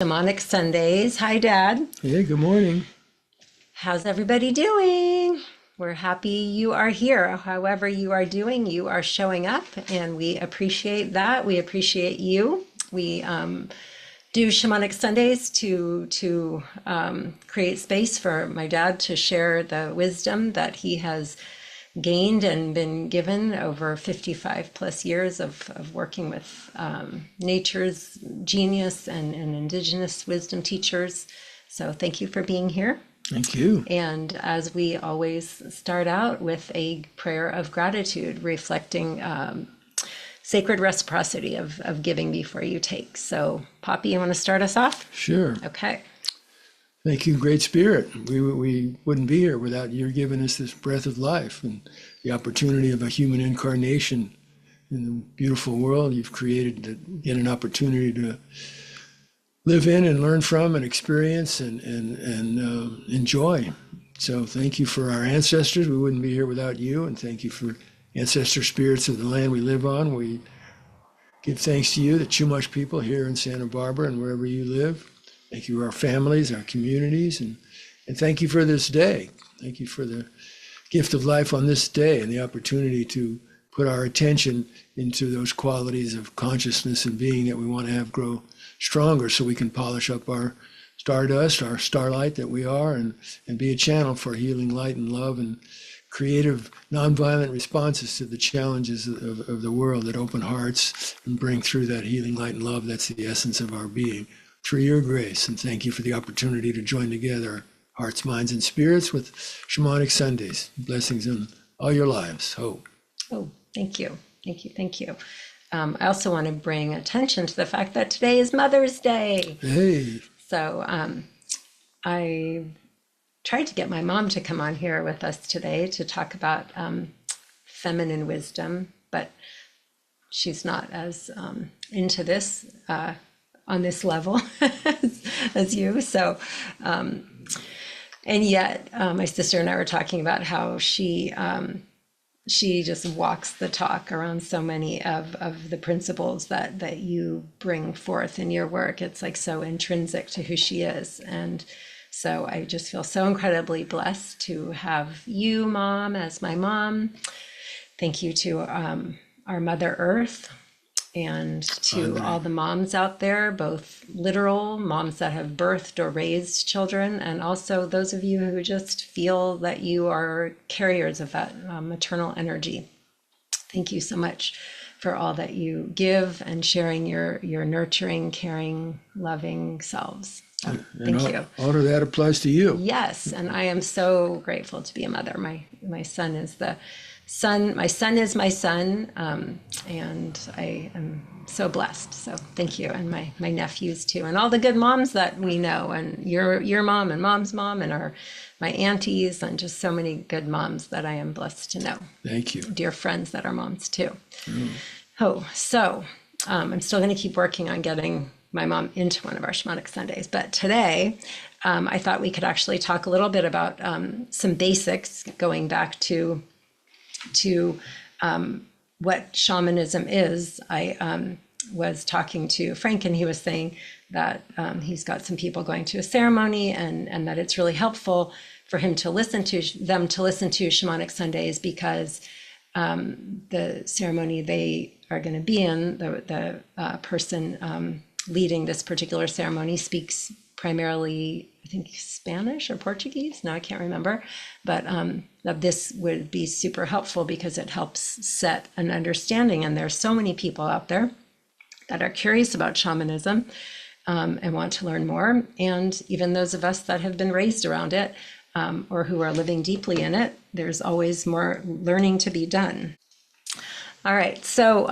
Shamanic Sundays. Hi, Dad. Hey, good morning. How's everybody doing? We're happy you are here. However you are doing, you are showing up, and we appreciate that. We appreciate you. We do Shamanic Sundays to create space for my dad to share the wisdom that he has gained and been given over 55 plus years of working with nature's genius and indigenous wisdom teachers. So thank you for being here. Thank you. And as we always start out with a prayer of gratitude, reflecting sacred reciprocity of giving before you take. So Poppy, you want to start us off? Sure. Okay. Thank you, Great Spirit. We wouldn't be here without your giving us this breath of life and the opportunity of a human incarnation in the beautiful world you've created to get an opportunity to live in and learn from and experience and enjoy. So thank you for our ancestors. We wouldn't be here without you. And thank you for ancestor spirits of the land we live on. We give thanks to you, the Chumash people here in Santa Barbara and wherever you live. Thank you for our families, our communities, and thank you for this day. Thank you for the gift of life on this day and the opportunity to put our attention into those qualities of consciousness and being that we want to have grow stronger so we can polish up our stardust, our starlight that we are, and be a channel for healing light and love and creative, nonviolent responses to the challenges of the world that open hearts and bring through that healing light and love. That's the essence of our being. Through your grace, and thank you for the opportunity to join together hearts, minds, and spirits with Shamanic Sundays. Blessings in all your lives. Hope. Oh, thank you. Thank you. Thank you. I also want to bring attention to the fact that today is Mother's Day. Hey. So I tried to get my mom to come on here with us today to talk about feminine wisdom, but she's not as into this on this level as you. So, and yet my sister and I were talking about how she just walks the talk around so many of the principles that you bring forth in your work. It's like so intrinsic to who she is. And so I just feel so incredibly blessed to have you, Mom, as my mom. Thank you to our Mother Earth, and to all the moms out there, both literal moms that have birthed or raised children, and also those of you who just feel that you are carriers of that maternal energy. Thank you so much for all that you give and sharing your nurturing, caring, loving selves. So, thank you. All of that applies to you. Yes, and I am so grateful to be a mother. My son is the son. My son is my son, and I am so blessed. So thank you, and my nephews too, and all the good moms that we know, and your mom and Mom's mom, and my aunties, and just so many good moms that I am blessed to know. Thank you. Dear friends that are moms too. Oh, so I'm still going to keep working on getting my mom into one of our Shamanic Sundays, but today I thought we could actually talk a little bit about some basics, going back to what shamanism is. I was talking to Frank, and he was saying that he's got some people going to a ceremony, and that it's really helpful for him to listen to Shamanic Sundays, because the ceremony they are going to be in, the person leading this particular ceremony speaks primarily, I think, Spanish or Portuguese. No, I can't remember. But that this would be super helpful because it helps set an understanding. And there's so many people out there that are curious about shamanism and want to learn more. And even those of us that have been raised around it or who are living deeply in it, there's always more learning to be done. All right, so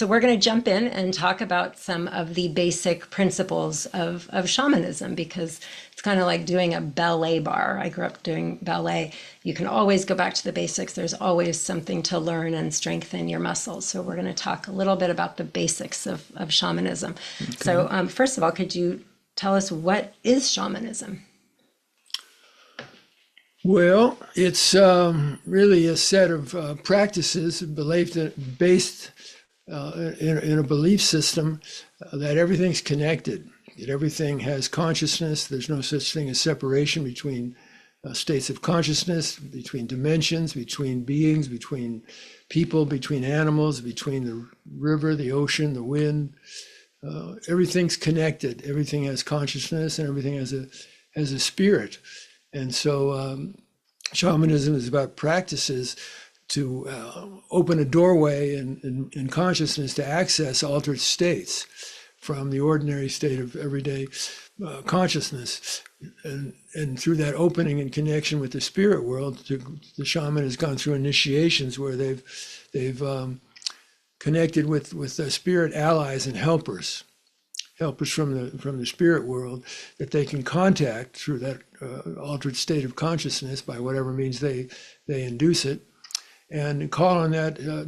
we're going to jump in and talk about some of the basic principles of shamanism, because it's kind of like doing a ballet bar. I grew up doing ballet. You can always go back to the basics. There's always something to learn and strengthen your muscles. So we're going to talk a little bit about the basics of shamanism. Okay. So first of all, could you tell us, what is shamanism? Well, it's really a set of practices based in a belief system that everything's connected. that everything has consciousness. There's no such thing as separation between states of consciousness, between dimensions, between beings, between people, between animals, between the river, the ocean, the wind. Everything's connected. Everything has consciousness, and everything has a spirit. And so shamanism is about practices to open a doorway in consciousness to access altered states from the ordinary state of everyday consciousness. And through that opening and connection with the spirit world, the shaman has gone through initiations where they've connected with spirit allies and helpers from the spirit world that they can contact through that altered state of consciousness by whatever means they induce it, and call on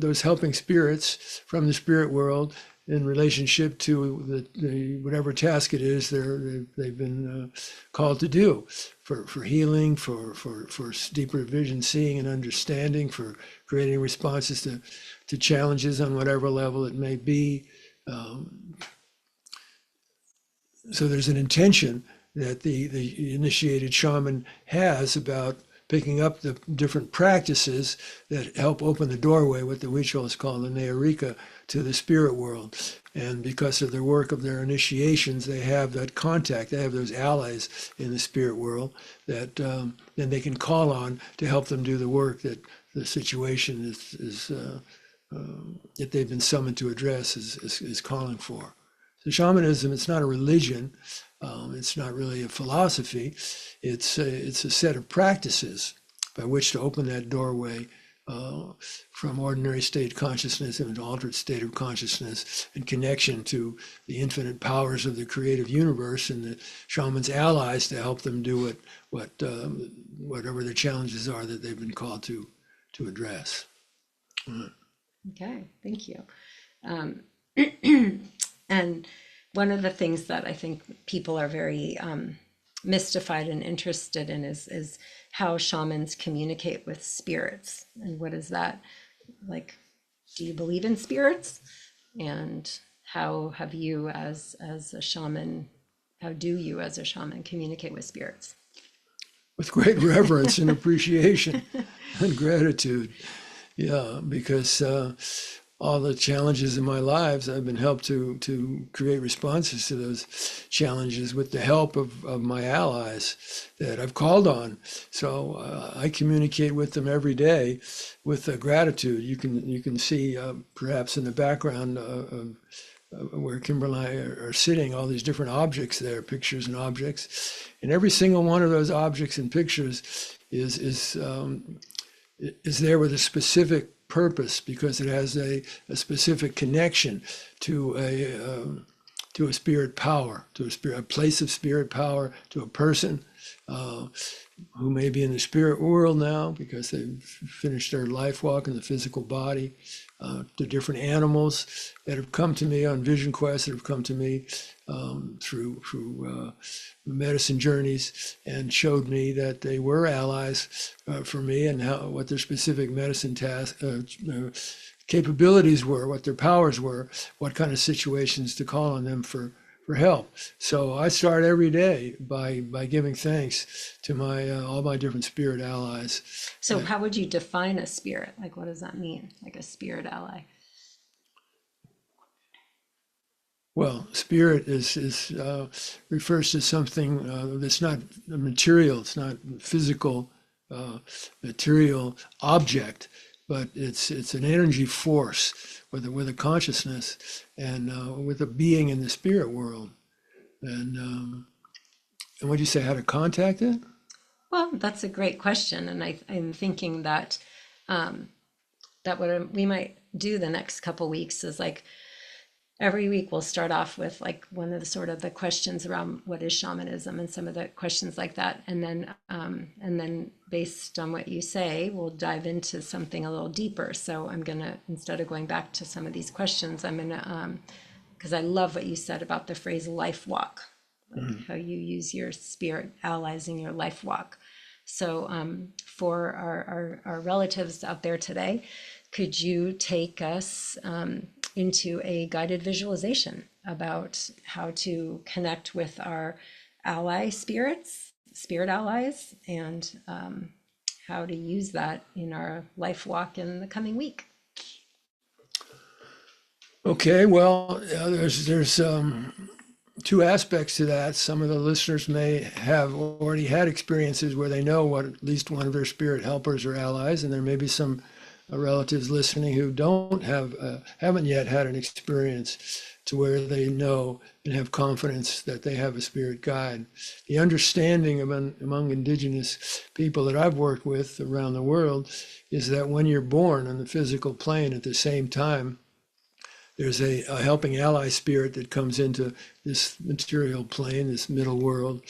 those helping spirits from the spirit world in relationship to the whatever task it is they've been called to do, for healing, for deeper vision, seeing and understanding, for creating responses to challenges on whatever level it may be. So there's an intention that the initiated shaman has about picking up the different practices that help open the doorway, what the Huichols call the Neorica, to the spirit world. And because of their work of their initiations, they have that contact, they have those allies in the spirit world that then they can call on to help them do the work that the situation is that they've been summoned to address is calling for. So shamanism, it's not a religion, it's not really a philosophy, it's a set of practices by which to open that doorway from ordinary state consciousness into altered state of consciousness and connection to the infinite powers of the creative universe and the shaman's allies to help them do whatever the challenges are that they've been called to address. Okay, thank you. And one of the things that I think people are very mystified and interested in is how shamans communicate with spirits. And what is that like? Do you believe in spirits? And how have you as a shaman, how do you as a shaman communicate with spirits? With great reverence and appreciation and gratitude. Yeah, because all the challenges in my lives, I've been helped to create responses to those challenges with the help of my allies that I've called on. So I communicate with them every day with gratitude. You can see perhaps in the background where Kimberly and I are sitting, all these different objects there, pictures and objects, and every single one of those objects and pictures is there with a specific purpose, because it has a specific connection to a spirit power, to a place of spirit power, to a person who may be in the spirit world now because they've finished their life walk in the physical body, to different animals that have come to me on vision quests, that have come to me through medicine journeys and showed me that they were allies for me, and what their specific medicine capabilities were, what their powers were, what kind of situations to call on them for help. So I start every day by giving thanks to all my different spirit allies. So how would you define a spirit? Like, what does that mean? Like a spirit ally? Well, spirit refers to something that's not material, it's not physical, material object, but it's an energy force with a consciousness and with a being in the spirit world. And what do you say, how to contact it? Well, that's a great question, and I'm thinking that what we might do the next couple weeks is like every week we'll start off with like one of the sort of the questions around what is shamanism and some of the questions like that, and then based on what you say, we'll dive into something a little deeper. So I'm gonna, instead of going back to some of these questions, I'm gonna because I love what you said about the phrase life walk, like how you use your spirit allies in your life walk. So for our relatives out there today, could you take us into a guided visualization about how to connect with our ally spirits, spirit allies, and how to use that in our life walk in the coming week. Okay, well, there's two aspects to that. Some of the listeners may have already had experiences where they know what at least one of their spirit helpers or allies, and there may be some relatives listening who haven't yet had an experience to where they know and have confidence that they have a spirit guide. The understanding among indigenous people that I've worked with around the world is that when you're born on the physical plane at the same time, there's a helping ally spirit that comes into this material plane, this middle world,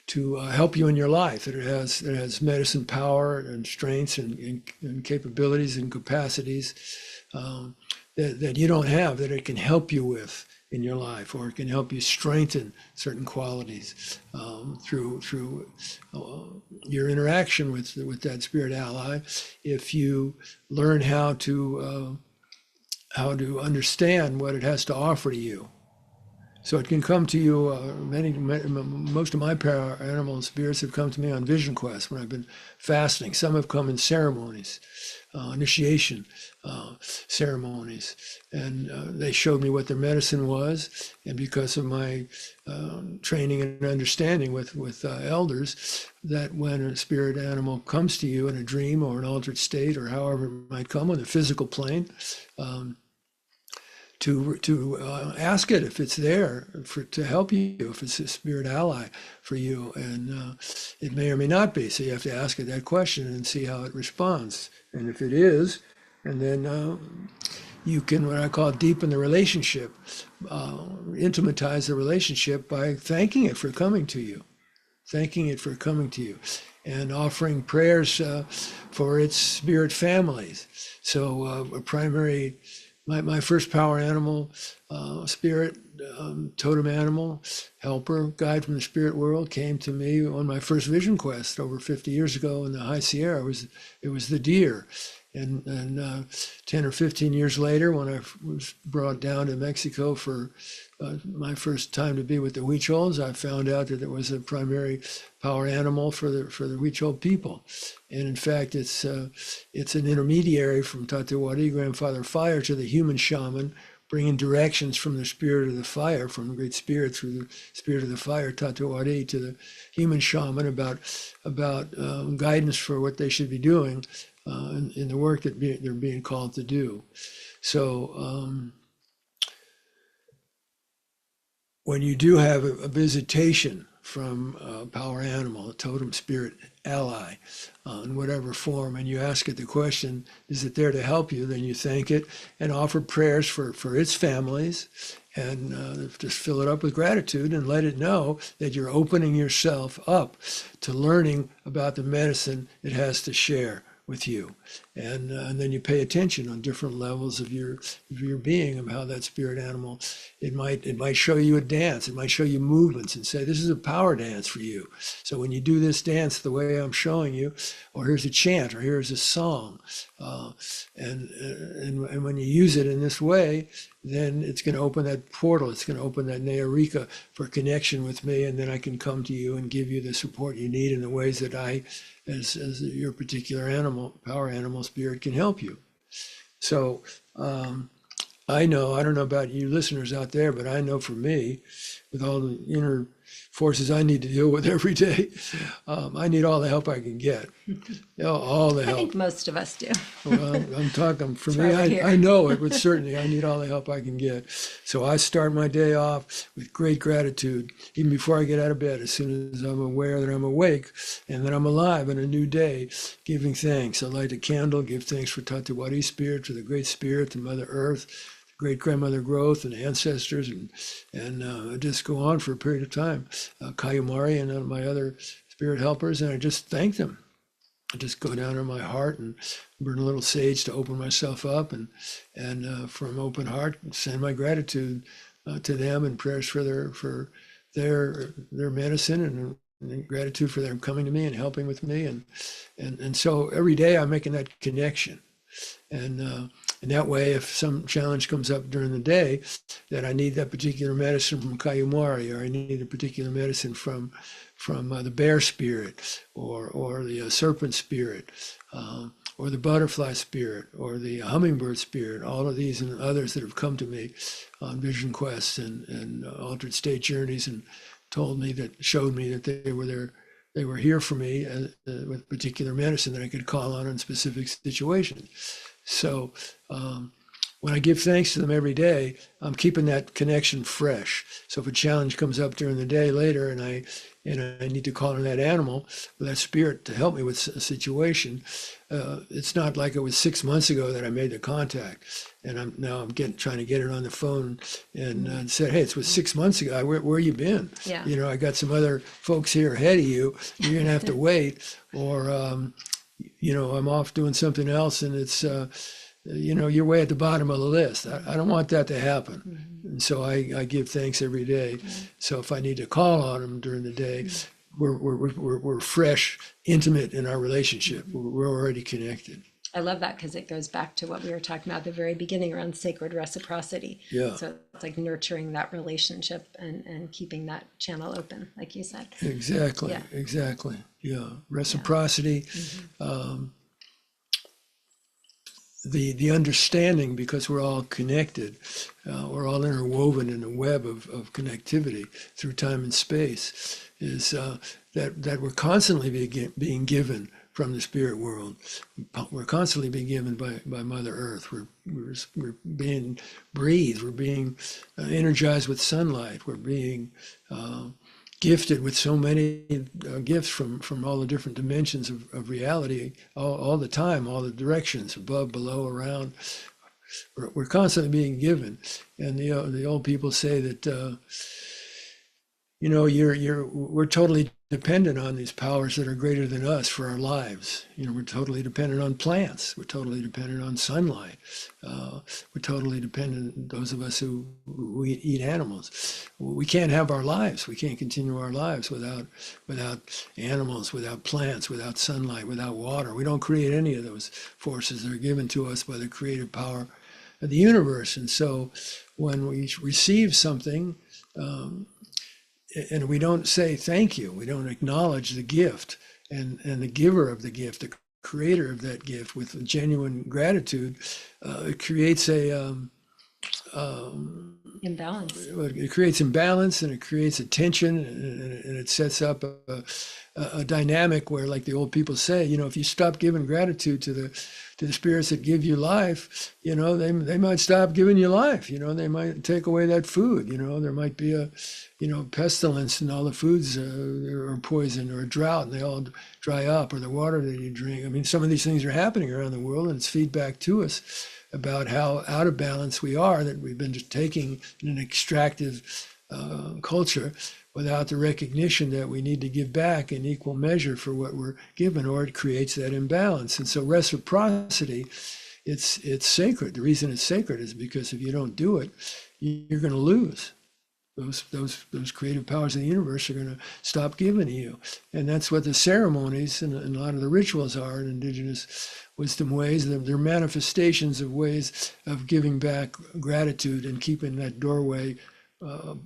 to help you in your life. It has medicine power and strengths and capabilities and capacities that you don't have, that it can help you with in your life, or it can help you strengthen certain qualities through your interaction with that spirit ally. If you learn how to understand what it has to offer to you. So it can come to you, most of my para animal spirits have come to me on vision quests when I've been fasting. Some have come in ceremonies, initiation ceremonies, and they showed me what their medicine was. And because of my training and understanding with elders, that when a spirit animal comes to you in a dream or an altered state, or however it might come on the physical plane, to ask it if it's there to help you, if it's a spirit ally for you, and it may or may not be. So you have to ask it that question and see how it responds. And if it is, and then you can, what I call, deepen the relationship, intimatize the relationship by thanking it for coming to you, and offering prayers for its spirit families. So my first power animal, spirit, totem animal, helper, guide from the spirit world, came to me on my first vision quest over 50 years ago in the High Sierra. It was the deer. And 10 or 15 years later, when I was brought down to Mexico for my first time to be with the Huichols, I found out that it was a primary power animal for the Huichol people. And in fact, it's an intermediary from Tatuari, Grandfather Fire, to the human shaman, bringing directions from the spirit of the fire, from the great spirit through the spirit of the fire, Tatuari, to the human shaman about guidance for what they should be doing in the work that they're being called to do. So when you do have a visitation from a power animal, a totem spirit ally, in whatever form, and you ask it the question, is it there to help you? Then you thank it and offer prayers for its families, and just fill it up with gratitude and let it know that you're opening yourself up to learning about the medicine it has to share with you, and then you pay attention on different levels of your being, of how that spirit animal, it might show you a dance, it might show you movements and say, this is a power dance for you. So when you do this dance the way I'm showing you, or here's a chant, or here's a song, and when you use it in this way, then it's going to open that portal, it's going to open that Neurika for connection with me, and then I can come to you and give you the support you need in the ways that I, as your particular animal, power animal spirit, can help you. So I don't know about you listeners out there, but I know for me, with all the inner forces I need to deal with every day, I need all the help I can get. All the help. I think most of us do. Well, I'm talking for me, I know it, but certainly I need all the help I can get. So I start my day off with great gratitude, even before I get out of bed, as soon as I'm aware that I'm awake and that I'm alive in a new day, giving thanks. I light a candle, give thanks for Tatuari spirit, to the great spirit, to Mother Earth, great grandmother growth and ancestors, and just go on for a period of time. Kayumari and my other spirit helpers, and I just thank them. I just go down in my heart and burn a little sage to open myself up, and from open heart send my gratitude to them, and prayers for their medicine, and gratitude for them coming to me and helping with me, and so every day I'm making that connection. And that way, if some challenge comes up during the day, that I need that particular medicine from Kayumari, or I need a particular medicine from the bear spirit, or the serpent spirit, or the butterfly spirit, or the hummingbird spirit, all of these and others that have come to me on vision quests and altered state journeys, and showed me that they were there. They were here for me with particular medicine that I could call on in specific situations. So when I give thanks to them every day, I'm keeping that connection fresh. So if a challenge comes up during the day later, and I need to call on that animal or that spirit to help me with a situation, it's not like it was 6 months ago that I made the contact, and I'm trying to get it on the phone and said, hey, it was 6 months ago. Where you been? Yeah. I got some other folks here ahead of you. You're gonna have to wait, or I'm off doing something else, and it's you're way at the bottom of the list. I don't want that to happen. Mm-hmm. And so I give thanks every day. Mm-hmm. So if I need to call on them during the day, mm-hmm. we're fresh, intimate in our relationship. Mm-hmm. We're already connected. I love that, because it goes back to what we were talking about at the very beginning around sacred reciprocity. Yeah. So it's like nurturing that relationship and keeping that channel open, like you said. Exactly. Yeah. Exactly. Yeah. Reciprocity. Yeah. Mm-hmm. The understanding, because we're all connected, we're all interwoven in a web of connectivity through time and space, is that we're constantly being given from the spirit world. We're constantly being given by Mother Earth. We're being breathed. We're being energized with sunlight. We're being gifted with so many gifts from all the different dimensions of reality, all the time, all the directions, above, below, around. We're constantly being given. And the old people say that we're totally dependent on these powers that are greater than us for our lives. We're totally dependent on plants. We're totally dependent on sunlight. We're totally dependent, those of us who eat animals. We can't have our lives. We can't continue our lives without animals, without plants, without sunlight, without water. We don't create any of those forces that are given to us by the creative power of the universe. And so when we receive something, and we don't say thank you, we don't acknowledge the gift and the giver of the gift, the creator of that gift, with genuine gratitude, it creates imbalance. It creates imbalance, and it creates a tension, and it sets up a dynamic where, like the old people say, if you stop giving gratitude to the spirits that give you life, they might stop giving you life. They might take away that food. There might be a pestilence, and all the foods are poisoned, or a drought and they all dry up, or the water that you drink. I mean, some of these things are happening around the world, and it's feedback to us about how out of balance we are, that we've been just taking in an extractive culture without the recognition that we need to give back in equal measure for what we're given, or it creates that imbalance. And so reciprocity, it's sacred. The reason it's sacred is because if you don't do it, you're going to lose. Those creative powers of the universe are going to stop giving to you. And that's what the ceremonies and a lot of the rituals are in indigenous wisdom ways. They're manifestations of ways of giving back gratitude and keeping that doorway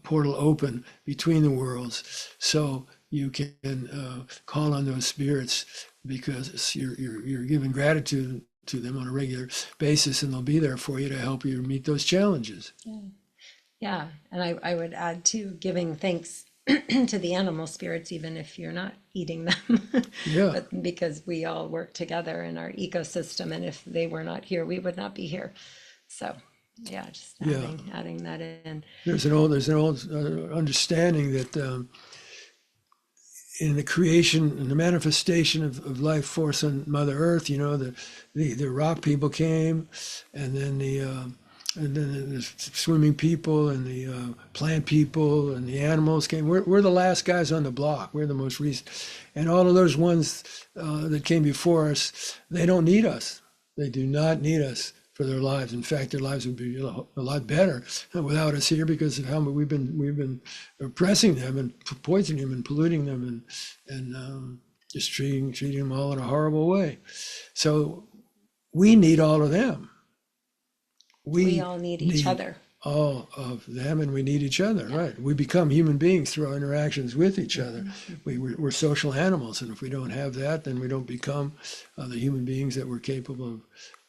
portal open between the worlds, so you can call on those spirits, because you're giving gratitude to them on a regular basis, and they'll be there for you to help you meet those challenges. Yeah. And I would add too, giving thanks to the animal spirits, even if you're not eating them. Yeah. But because we all work together in our ecosystem, and if they were not here, we would not be here. So yeah, just adding that in. There's an old understanding that in the creation and the manifestation of life force on Mother Earth, the rock people came, and then the swimming people and the plant people and the animals came. We're the last guys on the block. We're the most recent, and all of those ones that came before us, they don't need us. They do not need us for their lives. In fact, their lives would be a lot better without us here, because of how we've been oppressing them and poisoning them and polluting them and just treating them all in a horrible way. So we need all of them. We all need each other. All of them, and we need each other, right? We become human beings through our interactions with each other. We're social animals, and if we don't have that, then we don't become the human beings that we're capable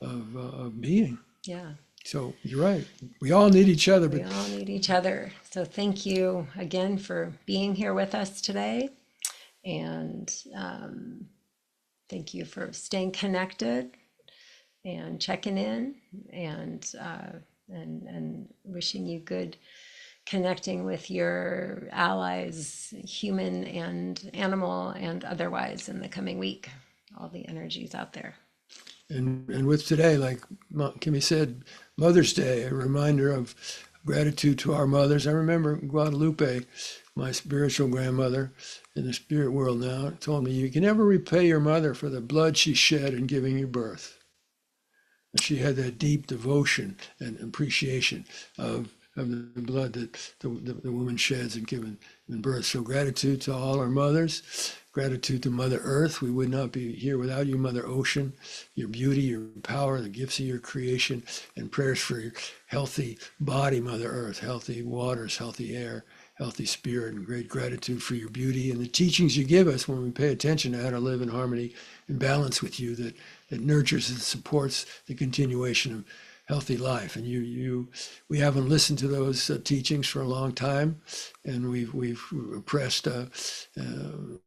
of being. Yeah. So you're right. We all need each other. We all need each other. So thank you again for being here with us today. And thank you for staying connected and checking in, and wishing you good connecting with your allies, human and animal and otherwise, in the coming week. All the energies out there. And with today, like Kimmy said, Mother's Day, a reminder of gratitude to our mothers. I remember Guadalupe, my spiritual grandmother in the spirit world now, told me, you can never repay your mother for the blood she shed in giving you birth. And she had that deep devotion and appreciation of the blood that the woman sheds in giving birth. So gratitude to all our mothers. Gratitude to Mother Earth. We would not be here without you, Mother Ocean, your beauty, your power, the gifts of your creation, and prayers for your healthy body, Mother Earth, healthy waters, healthy air, healthy spirit, and great gratitude for your beauty and the teachings you give us when we pay attention to how to live in harmony and balance with you, that nurtures and supports the continuation of healthy life. And we haven't listened to those teachings for a long time, and we've oppressed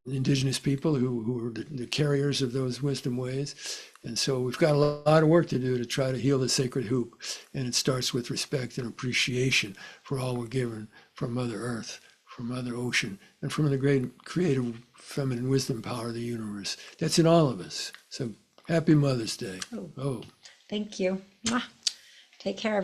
indigenous people who are the carriers of those wisdom ways. And so we've got a lot of work to do to try to heal the sacred hoop. And it starts with respect and appreciation for all we're given from Mother Earth, from Mother Ocean, and from the great creative feminine wisdom power of the universe. That's in all of us. So happy Mother's Day. Oh. Thank you. Mwah. Take care.